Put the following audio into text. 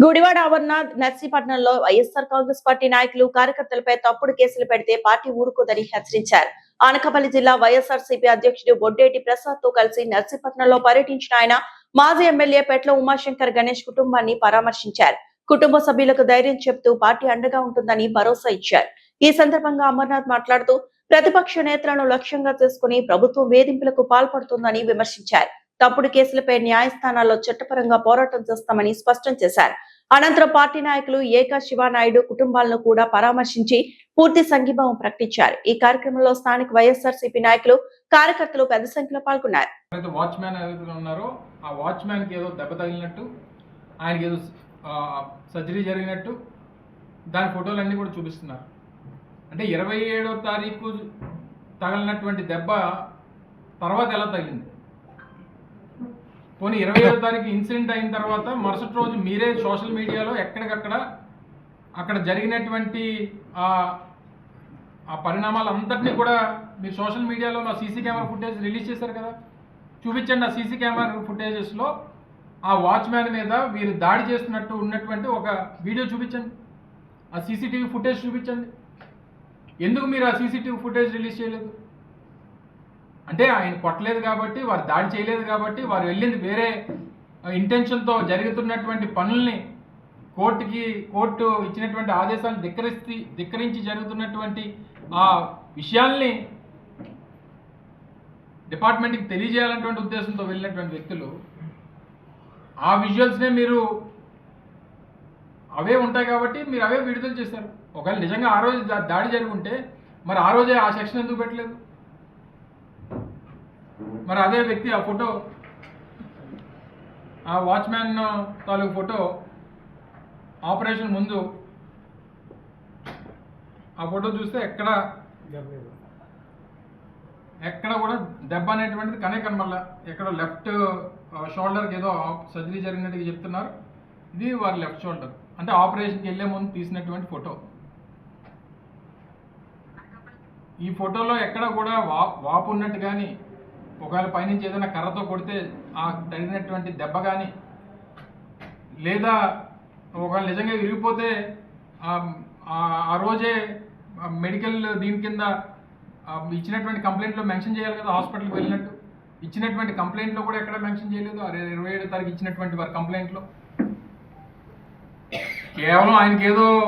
Gudivada Amarnath నర్సీపట్నంలో YSR Congress party నాయకులు కార్యకర్తలపై తప్పుడు కేసులు పెడితే పార్టీ ఊరుకోదని హెచ్చరించారు. అనకాపల్లి జిల్లా వైఎస్ఆర్సీపీ అధ్యక్షుడు బొడ్డేటి ప్రసాద్ తో కలిసి నర్సీపట్నంలో పర్యటించిన ఆయన మాజీ ఎమ్మెల్యే పెట్ల ఉమాశంకర్ గణేష్ కుటుంబాన్ని పరామర్శించారు. కుటుంబ సభ్యులకు ధైర్యం చెప్తూ పార్టీ అండగా ఉంటుందని భరోసా ఇచ్చారు. ఈ సందర్భంగా అమర్నాథ్ మాట్లాడుతూ ప్రతిపక్ష నేతలను లక్ష్యంగా చేసుకుని ప్రభుత్వం వేధింపులకు పాల్పడుతుందని విమర్శించారు. తప్పుడు కేసులపై న్యాయస్థానాల్లో చట్టపరంగా పోరాటం చేస్తామని స్పష్టం చేశారు. అనంతరం పార్టీ నాయకులు ఏకా శివానాయుడు కుటుంబాలను కూడా పరామర్శించి పూర్తి సంఘీభావం ప్రకటించారు. ఈ కార్యక్రమంలో స్థానిక వైఎస్ఆర్సీపీ నాయకులు కార్యకర్తలు పెద్ద సంఖ్యలో పాల్గొన్నారు. సర్జరీ జరిగినట్టు దాని ఫోటోలన్నీ కూడా చూపిస్తున్నారు. అంటే 27వ తారీఖు తగిలినటువంటి దెబ్బ తర్వాత ఎలా తగిలింది? పోనీ 27వ తారీఖు ఇన్సిడెంట్ అయిన తర్వాత మరుసటి రోజు మీరే సోషల్ మీడియాలో ఎక్కడికక్కడ అక్కడ జరిగినటువంటి ఆ పరిణామాలు అంతటినీ కూడా మీరు సోషల్ మీడియాలో నా సీసీ కెమెరా ఫుటేజ్ రిలీజ్ చేశారు కదా, చూపించండి. ఆ సీసీ కెమెరా ఫుటేజెస్లో ఆ వాచ్మ్యాన్ మీద వీరు దాడి చేస్తున్నట్టు ఉన్నటువంటి ఒక వీడియో చూపించండి, ఆ సీసీటీవీ ఫుటేజ్ చూపించండి. ఎందుకు మీరు ఆ సీసీటీవీ ఫుటేజ్ రిలీజ్ చేయలేదు? అంటే ఆయన కొట్టలేదు కాబట్టి, వారు దాడి చేయలేదు కాబట్టి, వారు వెళ్ళింది వేరే ఇంటెన్షన్తో జరుగుతున్నటువంటి పనుల్ని కోర్టు ఇచ్చినటువంటి ఆదేశాలను ధిక్కరించి జరుగుతున్నటువంటి ఆ విషయాల్ని డిపార్ట్మెంట్కి తెలియజేయాలన్నటువంటి ఉద్దేశంతో వెళ్ళినటువంటి వ్యక్తులు ఆ విజువల్స్నే మీరు అవే ఉంటాయి కాబట్టి మీరు అవే విడుదల చేశారు. ఒకవేళ నిజంగా ఆ రోజు దాడి జరిగి ఉంటే మరి ఆ రోజే ఆ సెక్షన్ ఎందుకు పెట్టలేదు? మరి అదే వ్యక్తి ఆ ఫోటో, ఆ వాచ్మ్యాన్ తాలూకు ఫోటో ఆపరేషన్ ముందు ఆ ఫోటో చూస్తే ఎక్కడ కూడా దెబ్బ అనేటువంటిది కనబడలా. ఎక్కడ లెఫ్ట్ షోల్డర్కి ఏదో సర్జరీ జరిగినట్టుగా చెప్తున్నారు. ఇది వారి లెఫ్ట్ షోల్డర్, అంటే ఆపరేషన్కి వెళ్ళే ముందు తీసినటువంటి ఫోటో. ఈ ఫోటోలో ఎక్కడ కూడా వాపు ఉన్నట్టు కానీ, ఒకవేళ పైనుంచి ఏదైనా కర్రతో కొడితే ఆ తగిలినటువంటి దెబ్బ కానీ, లేదా ఒకవేళ నిజంగా విరిగిపోతే ఆ రోజే మెడికల్ దీని కింద ఇచ్చినటువంటి కంప్లైంట్లో మెన్షన్ చేయాలి కదా, హాస్పిటల్కి వెళ్ళినట్టు. ఇచ్చినటువంటి కంప్లైంట్లో కూడా ఎక్కడ మెన్షన్ చేయలేదు. 27వ తారీఖు ఇచ్చినటువంటి వారి కంప్లైంట్లో కేవలం ఆయనకి ఏదో